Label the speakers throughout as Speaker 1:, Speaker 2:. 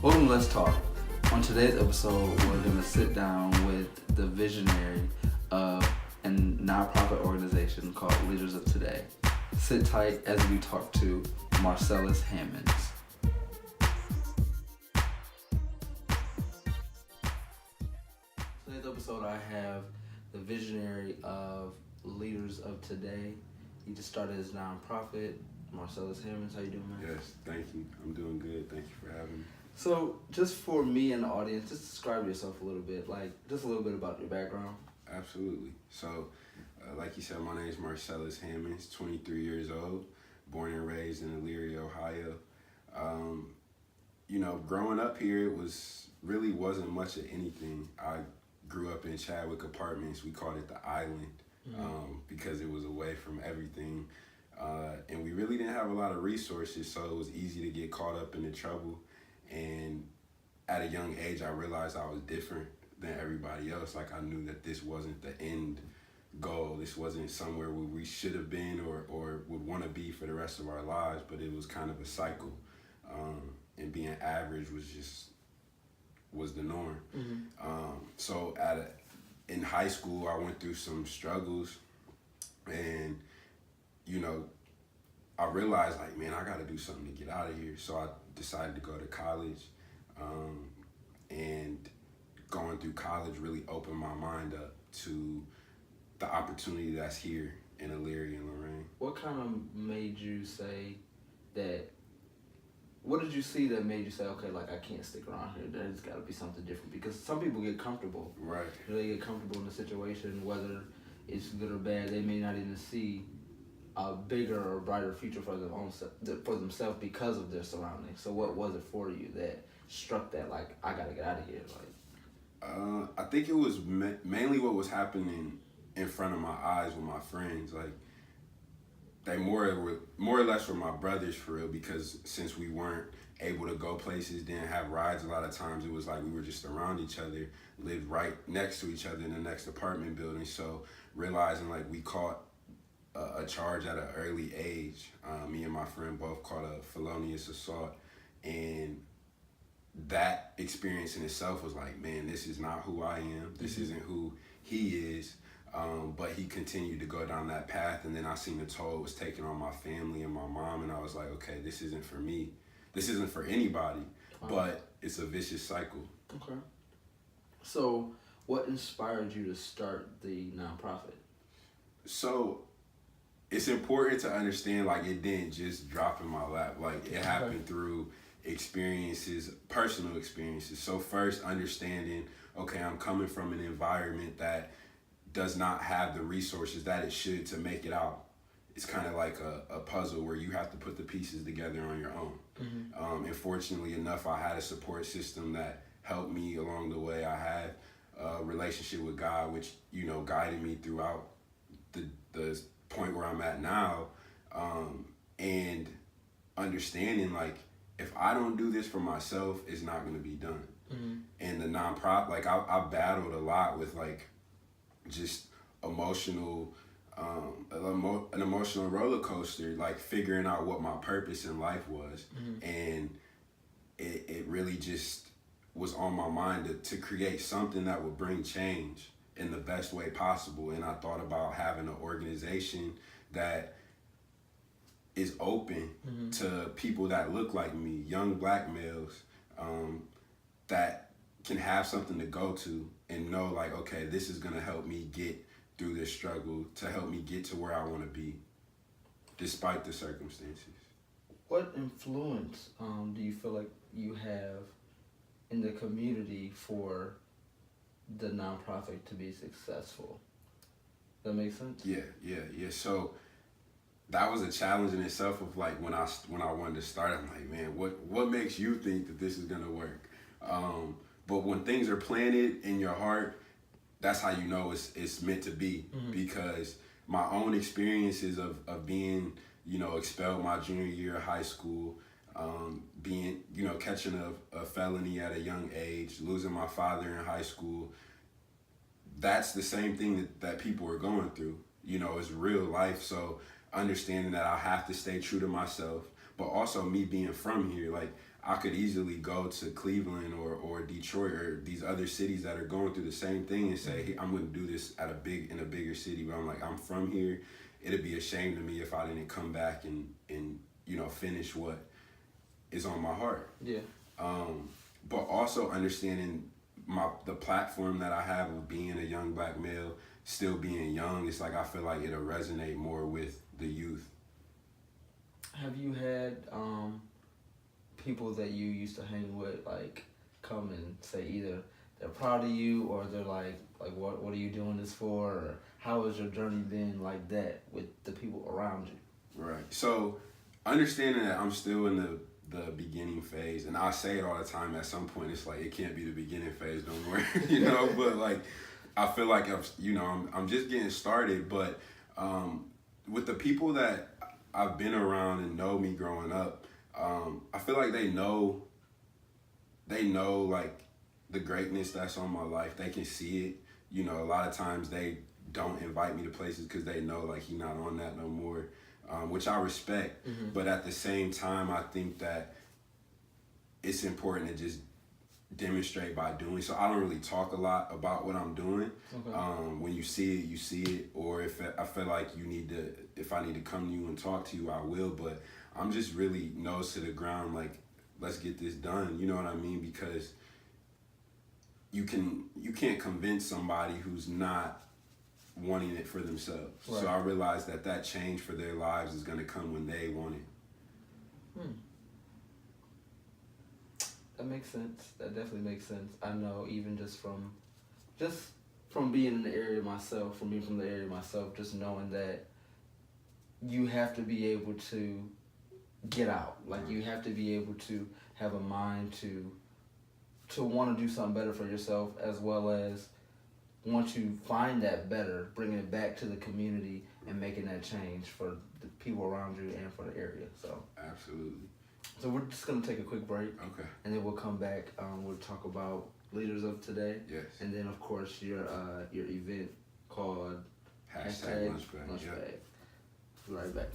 Speaker 1: Welcome to Let's Talk. On today's episode, we're going to sit down with the visionary of a nonprofit organization called Leaders of Today. Sit tight as we talk to Marsalis Hammons. Today's episode, I have the visionary of Leaders of Today. He just started his nonprofit. Marsalis Hammons, how you doing, man?
Speaker 2: Yes, thank you. I'm doing good. Thank you for having me.
Speaker 1: So, just for me and the audience, just describe yourself a little bit, just a little bit about your background.
Speaker 2: Absolutely. So, like you said, my name is Marsalis Hammons, 23 years old, born and raised in Elyria, Ohio. Growing up here, it wasn't much of anything. I grew up in Chadwick Apartments. We called it the Island because it was away from everything. And we really didn't have a lot of resources, so it was easy to get caught up in the trouble. And at a young age, I realized I was different than everybody else. Like, I knew that this wasn't the end goal. This wasn't somewhere where we should have been or would want to be for the rest of our lives, but it was kind of a cycle. And being average was the norm. So in high school, I went through some struggles, and I realized, like, man, I got to do something to get out of here. So I decided to go to college, and going through college really opened my mind up to the opportunity that's here in Elyria and Lorraine.
Speaker 1: What kind of made you say that? What did you see that made you say, okay, like, I can't stick around here? There's got to be something different. Because some people get comfortable.
Speaker 2: Right.
Speaker 1: They get comfortable in the situation, whether it's good or bad. They may not even see a bigger or brighter future for themselves because of their surroundings. So what was it for you that struck that, like, I gotta get out of here?
Speaker 2: I think it was mainly what was happening in front of my eyes with my friends. Like, they more or less were my brothers for real, because since we weren't able to go places, didn't have rides a lot of times, it was like we were just around each other, lived right next to each other in the next apartment building. So realizing, like, we caught a charge at an early age. Me and my friend both caught a felonious assault, and that experience in itself was like, man, this is not who I am. This isn't who he is. But he continued to go down that path, and then I seen the toll it was taking on my family and my mom, and I was like, okay, this isn't for me. This isn't for anybody, but it's a vicious cycle.
Speaker 1: Okay. So what inspired you to start the nonprofit?
Speaker 2: So it's important to understand, like, it didn't just drop in my lap. Like, it happened through experiences, personal experiences. So first, understanding, okay, I'm coming from an environment that does not have the resources that it should to make it out. It's kind of like a puzzle where you have to put the pieces together on your own. And fortunately enough, I had a support system that helped me along the way. I had a relationship with God, which, guided me throughout the point where I'm at now, and understanding, like, if I don't do this for myself, it's not going to be done. And the nonprofit, like, I battled a lot with, like, just emotional, an emotional roller coaster, like, figuring out what my purpose in life was. And it really just was on my mind to create something that would bring change in the best way possible. And I thought about having an organization that is open to people that look like me, young black males, that can have something to go to and know, like, okay, this is gonna help me get through this struggle, to help me get to where I wanna be, despite the circumstances.
Speaker 1: What influence do you feel like you have in the community for the nonprofit to be successful? That makes sense?
Speaker 2: Yeah. So that was a challenge in itself of, like, when I wanted to start, I'm like, man, what makes you think that this is gonna work? But when things are planted in your heart, that's how you know it's meant to be. Because my own experiences of being, expelled my junior year of high school, being, catching a felony at a young age, losing my father in high school, that's the same thing that people are going through. It's real life. So understanding that I have to stay true to myself, but also me being from here, like I could easily go to Cleveland or Detroit or these other cities that are going through the same thing and say, hey, I'm going to do this in a bigger city. But I'm like, I'm from here. It'd be a shame to me if I didn't come back and finish what is on my heart.
Speaker 1: Yeah.
Speaker 2: But also understanding the platform that I have of being a young black male, still being young. It's like I feel like it'll resonate more with the youth.
Speaker 1: Have you had people that you used to hang with like come and say either they're proud of you or they're like what are you doing this for, or how has your journey been like that with the people around you?
Speaker 2: Right. So understanding that I'm still in the beginning phase, and I say it all the time, at some point it's like it can't be the beginning phase no more, but like I feel like I'm just getting started, but with the people that I've been around and know me growing up, I feel like they know like the greatness that's on my life. They can see it. A lot of times they don't invite me to places because they know like he not on that no more, which I respect. Mm-hmm. But at the same time, I think that it's important to just demonstrate by doing. So I don't really talk a lot about what I'm doing. Okay. When you see it, you see it. Or if I feel like if I need to come to you and talk to you, I will. But I'm just really nose to the ground, like, let's get this done. You know what I mean? Because you can't convince somebody who's not wanting it for themselves. Right. So I realized that change for their lives is going to come when they want it.
Speaker 1: That makes sense. That definitely makes sense. I know even just from being in the area myself, just knowing that you have to be able to get out. Like you have to be able to have a mind to want to do something better for yourself, as well as once you find that better, bringing it back to the community and making that change for the people around you and for the area. So
Speaker 2: absolutely.
Speaker 1: So we're just gonna take a quick break.
Speaker 2: Okay.
Speaker 1: And then we'll come back. We'll talk about leaders of today.
Speaker 2: Yes.
Speaker 1: And then of course your event called
Speaker 2: Hashtag Lunchbag.
Speaker 1: Yep. Be right back.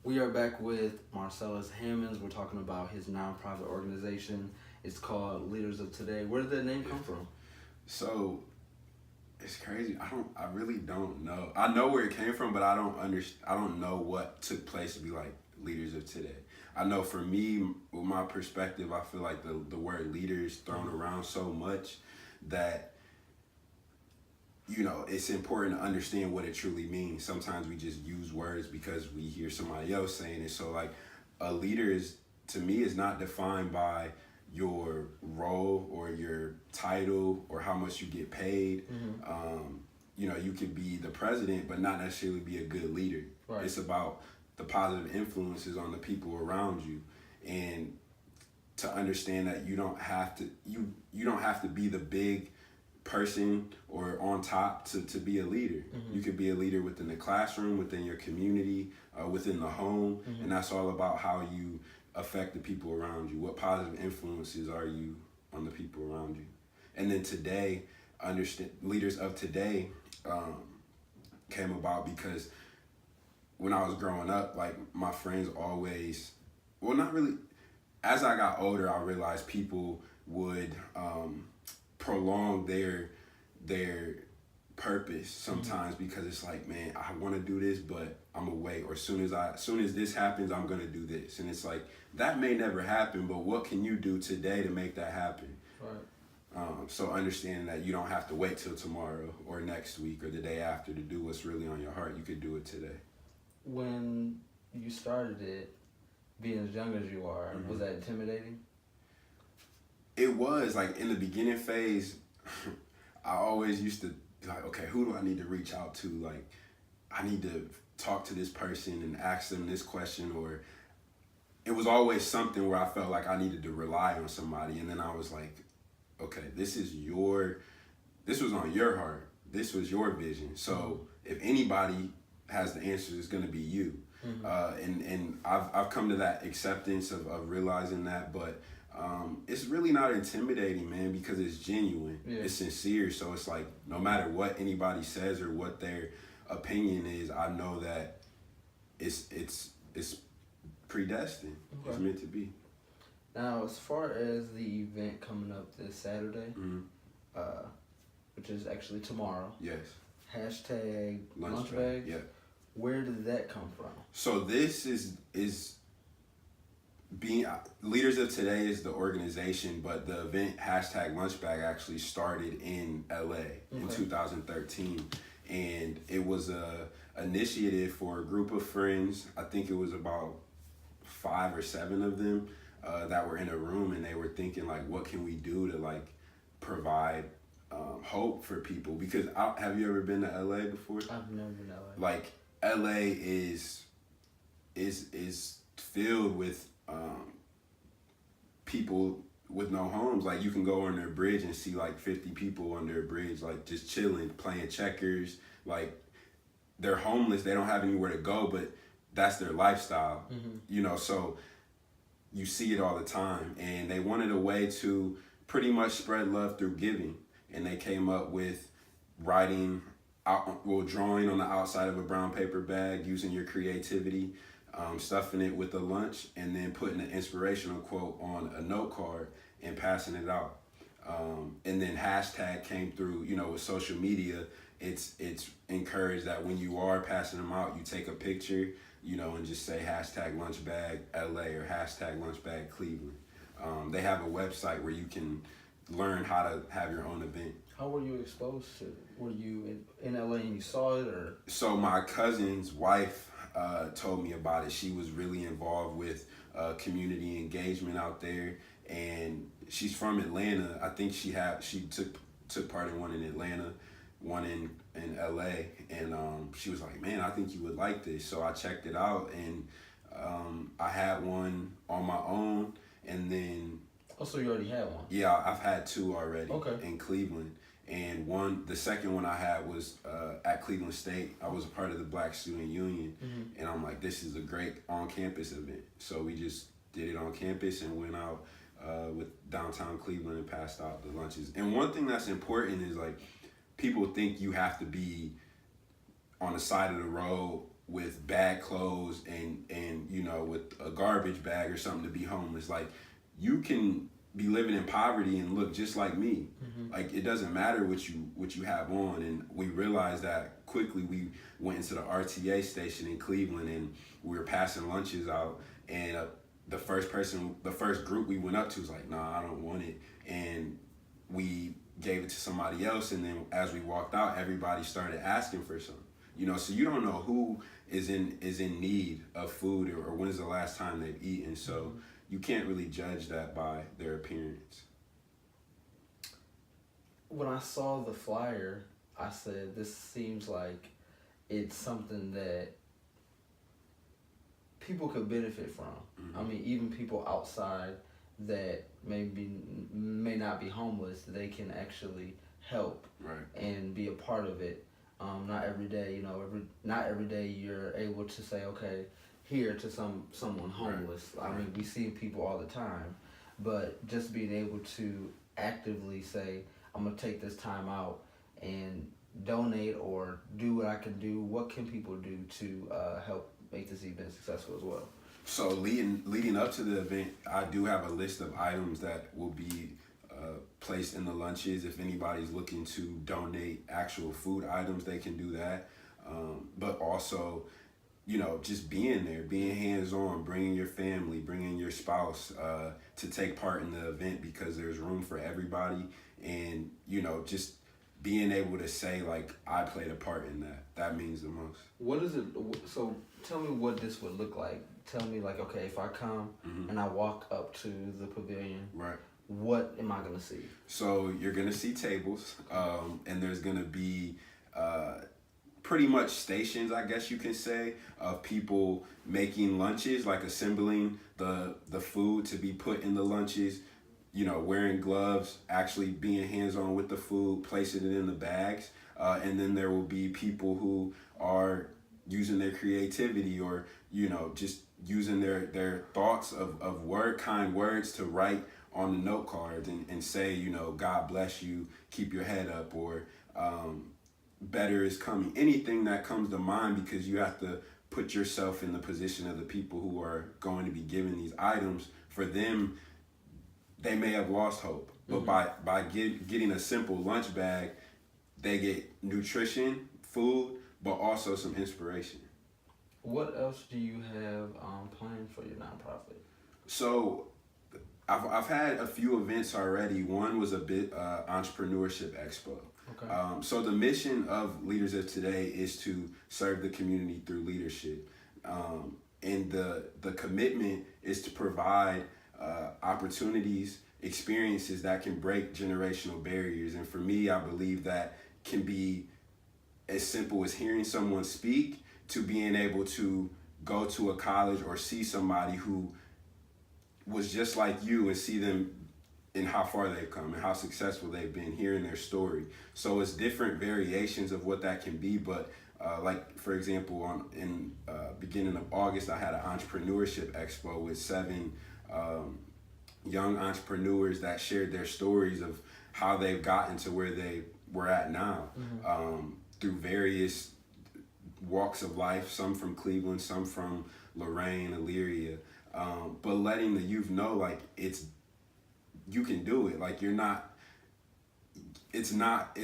Speaker 1: We are back with Marsalis Hammons. We're talking about his nonprofit organization. It's called Leaders of Today. Where did that name come from?
Speaker 2: So it's crazy. I really don't know. I know where it came from, but I don't know what took place to be like Leaders of Today. I know for me, with my perspective, I feel like the word leader is thrown around so much that it's important to understand what it truly means. Sometimes we just use words because we hear somebody else saying it. So like a leader to me is not defined by your role or your title or how much you get paid. Mm-hmm. You could be the president but not necessarily be a good leader. Right. It's about the positive influences on the people around you, and to understand that you don't have to be the big person or on top to be a leader. Mm-hmm. You could be a leader within the classroom, within your community, within the home. Mm-hmm. And that's all about how you affect the people around you. What positive influences are you on the people around you? And then today, Leaders of Today came about because when I was growing up, like my friends always, well, not really, as I got older, I realized people would prolong their purpose sometimes. Mm-hmm. Because it's like, man, I want to do this, but I'm gonna wait, or as soon as this happens, I'm gonna do this. And it's like, that may never happen, but what can you do today to make that happen? Right. So understanding that you don't have to wait till tomorrow or next week or the day after to do what's really on your heart. You could do it today.
Speaker 1: When you started it, being as young as you are, mm-hmm. was that intimidating?
Speaker 2: It was. Like in the beginning phase, I always used to be like, okay, who do I need to reach out to? Like, I need to talk to this person and ask them this question, or it was always something where I felt like I needed to rely on somebody. And then I was like, okay, this was on your heart. This was your vision. So if anybody has the answers, it's going to be you. And I've come to that acceptance of realizing that, but it's really not intimidating, man, because it's genuine. Yeah. It's sincere. So it's like, no matter what anybody says or what their opinion is, I know that it's predestined. Okay. It's meant to be.
Speaker 1: Now, as far as the event coming up this Saturday, which is actually tomorrow.
Speaker 2: Yes.
Speaker 1: Hashtag lunch bag.
Speaker 2: Yeah.
Speaker 1: Where did that come from?
Speaker 2: So this is being Leaders of Today is the organization, but the event hashtag lunch bag actually started in LA in 2013, and it was a initiative for a group of friends. I think it was about 5 or 7 of them that were in a room, and they were thinking like, what can we do to like provide hope for people? Because have you ever been to LA before?
Speaker 1: I've never been to LA.
Speaker 2: Like, LA is filled with people with no homes. Like, you can go under a bridge and see like 50 people under a bridge, like just chilling, playing checkers. Like, they're homeless. They don't have anywhere to go, but that's their lifestyle. You know, so you see it all the time. And they wanted a way to pretty much spread love through giving. And they came up with drawing on the outside of a brown paper bag, using your creativity, stuffing it with a lunch, and then putting an inspirational quote on a note card and passing it out. And then hashtag came through, you know, with social media. It's encouraged that when you are passing them out, you take a picture, you know, and just say hashtag lunch bag LA or hashtag lunch bag Cleveland. They have a website where you can learn how to have your own event.
Speaker 1: How were you exposed to it? Were you in LA and you saw it, or? So
Speaker 2: my cousin's wife told me about it. She was really involved with community engagement out there, and she's from Atlanta. I think she took part in one in Atlanta, one in LA, and she was like, man, I think you would like this. So I checked it out, and I had one on my own, and then.
Speaker 1: Oh, so you already had one?
Speaker 2: Yeah, I've had 2 already.
Speaker 1: Okay.
Speaker 2: In Cleveland. And the second one I had was at Cleveland State. I was a part of the Black Student Union. And I'm like, this is a great on-campus event. So we just did it on campus and went out with downtown Cleveland and passed out the lunches. And one thing that's important is, like, people think you have to be on the side of the road with bad clothes and you know, with a garbage bag or something to be homeless. Like, you can be living in poverty and look just like me. Like, it doesn't matter what you have on. And we realized that quickly. We went into the RTA station in Cleveland, and we were passing lunches out, and the first group we went up to was like, nah, I don't want it. And we gave it to somebody else, and then as we walked out, everybody started asking for some. You know, so you don't know who is in need of food or when's the last time they've eaten. So you can't really judge that by their appearance.
Speaker 1: When I saw the flyer, I said, this seems like it's something that people could benefit from. I mean, even people outside that may not be homeless, they can actually help and be a part of it. Not every day, you know, not every day you're able to say, okay, here to someone homeless. I mean, we see people all the time, but just being able to actively say, I'm gonna take this time out and donate or do what I can do. What can people do to help make this event successful as well?
Speaker 2: So leading up to the event, I do have a list of items that will be placed in the lunches. If anybody's looking to donate actual food items, they can do that. But also, you know, just being there, being hands-on, bringing your family, bringing your spouse to take part in the event, because there's room for everybody. And, you know, just being able to say, like, I played a part in that. That means the most.
Speaker 1: What is it? So tell me what this would look like. Tell me, like, okay, if I come and I walk up to the pavilion, what am I gonna see?
Speaker 2: So you're gonna see tables, and there's gonna be pretty much stations, I guess you can say, of people making lunches, like assembling the food to be put in the lunches. You know, wearing gloves, actually being hands-on with the food, placing it in the bags, and then there will be people who are using their creativity, or just using their thoughts of kind words to write on the note cards and say, God bless you, keep your head up, or better is coming. Anything that comes to mind, because you have to put yourself in the position of the people who are going to be given these items. For them, they may have lost hope, but by getting a simple lunch bag, they get nutrition, food, but also some inspiration.
Speaker 1: What else do you have planned for your nonprofit?
Speaker 2: So I've had a few events already. One was a bit entrepreneurship expo.
Speaker 1: Okay.
Speaker 2: So the mission of Leaders of Today is to serve the community through leadership. And the commitment is to provide opportunities, experiences that can break generational barriers. And for me, I believe that can be as simple as hearing someone speak, to being able to go to a college or see somebody who was just like you and see them and how far they've come and how successful they've been, hearing their story. So it's different variations of what that can be. But like, for example, in beginning of August, I had an entrepreneurship expo with 7 young entrepreneurs that shared their stories of how they've gotten to where they were at now, through various walks of life, some from Cleveland, some from Lorraine, Elyria, but letting the youth know, like, you can do it. Like, it's not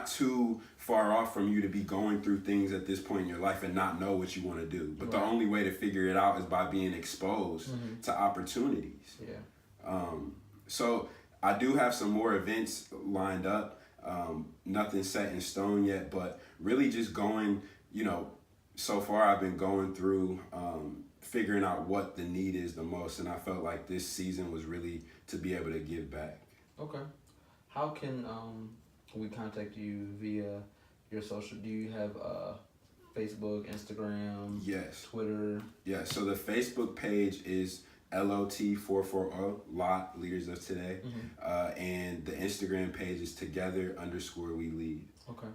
Speaker 2: too far off from you to be going through things at this point in your life and not know what you want to do. But the only way to figure it out is by being exposed to opportunities.
Speaker 1: Yeah.
Speaker 2: So I do have some more events lined up. Nothing set in stone yet, but really just going, so far I've been going through figuring out what the need is the most, and I felt like this season was really to be able to give back.
Speaker 1: Okay. How can we contact you via your social? Do you have Facebook, Instagram?
Speaker 2: Yes.
Speaker 1: Twitter?
Speaker 2: Yeah, so the Facebook page is LOT440, Lot Leaders of Today. And the Instagram page is together_we lead.
Speaker 1: Okay.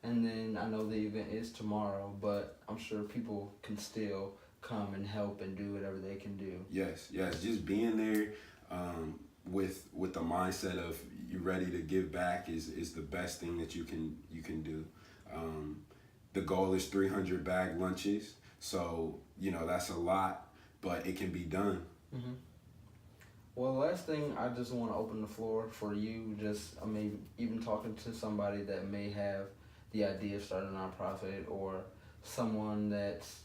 Speaker 1: And then I know the event is tomorrow, but I'm sure people can still come and help and do whatever they can do.
Speaker 2: Yes. Just being there with the mindset of you're ready to give back is the best thing that you can do. The goal is 300 bag lunches. So, that's a lot, but it can be done.
Speaker 1: Well, last thing, I just want to open the floor for you. Even talking to somebody that may have the idea of starting a nonprofit, or someone that's,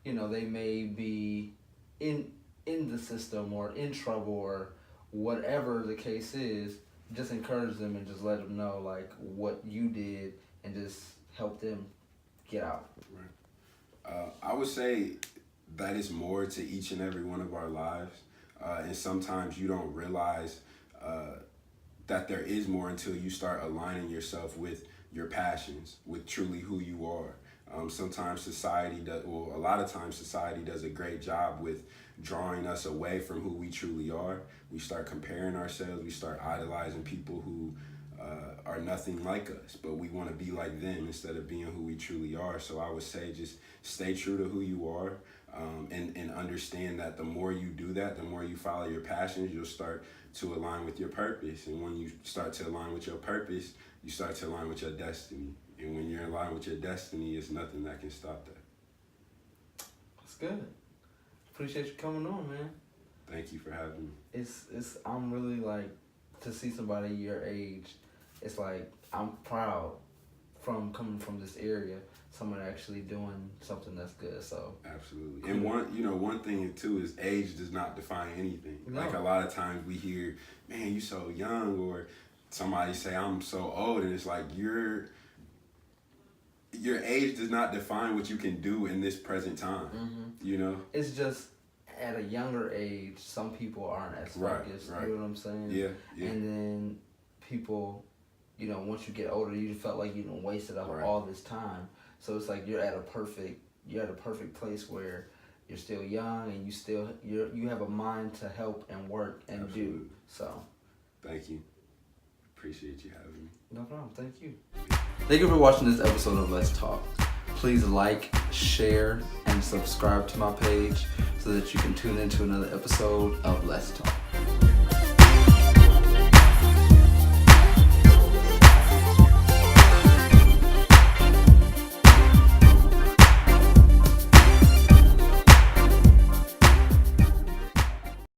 Speaker 1: they may be in the system or in trouble or whatever the case is. Just encourage them and just let them know, like, what you did, and just help them get out.
Speaker 2: Right. I would say that is more to each and every one of our lives. And sometimes you don't realize that there is more until you start aligning yourself with your passions, with truly who you are. Sometimes a lot of times society does a great job with drawing us away from who we truly are. We start comparing ourselves. We start idolizing people who are nothing like us, but we want to be like them instead of being who we truly are. So I would say just stay true to who you are, and understand that the more you do that, the more you follow your passions, you'll start to align with your purpose. And when you start to align with your purpose, you start to align with your destiny. And when you're in line with your destiny, it's nothing that can stop that.
Speaker 1: That's good. Appreciate you coming on, man.
Speaker 2: Thank you for having me.
Speaker 1: I'm really, like, to see somebody your age, it's like, I'm proud coming from this area, someone actually doing something that's good. So
Speaker 2: absolutely. And one thing too is age does not define anything. No. Like, a lot of times we hear, man, you so young, or somebody say I'm so old, and it's like your age does not define what you can do in this present time.
Speaker 1: It's just at a younger age, some people aren't as focused.
Speaker 2: Right.
Speaker 1: You know what I'm saying?
Speaker 2: Yeah.
Speaker 1: And then people, you know, once you get older, you felt like you done wasted up all this time. So it's like you're at a perfect place where you're still young and you have a mind to help and work and do. So.
Speaker 2: Thank you. Appreciate you having me.
Speaker 1: No problem. Thank you. Thank you for watching this episode of Let's Talk. Please like, share, and subscribe to my page so that you can tune into another episode of Let's Talk.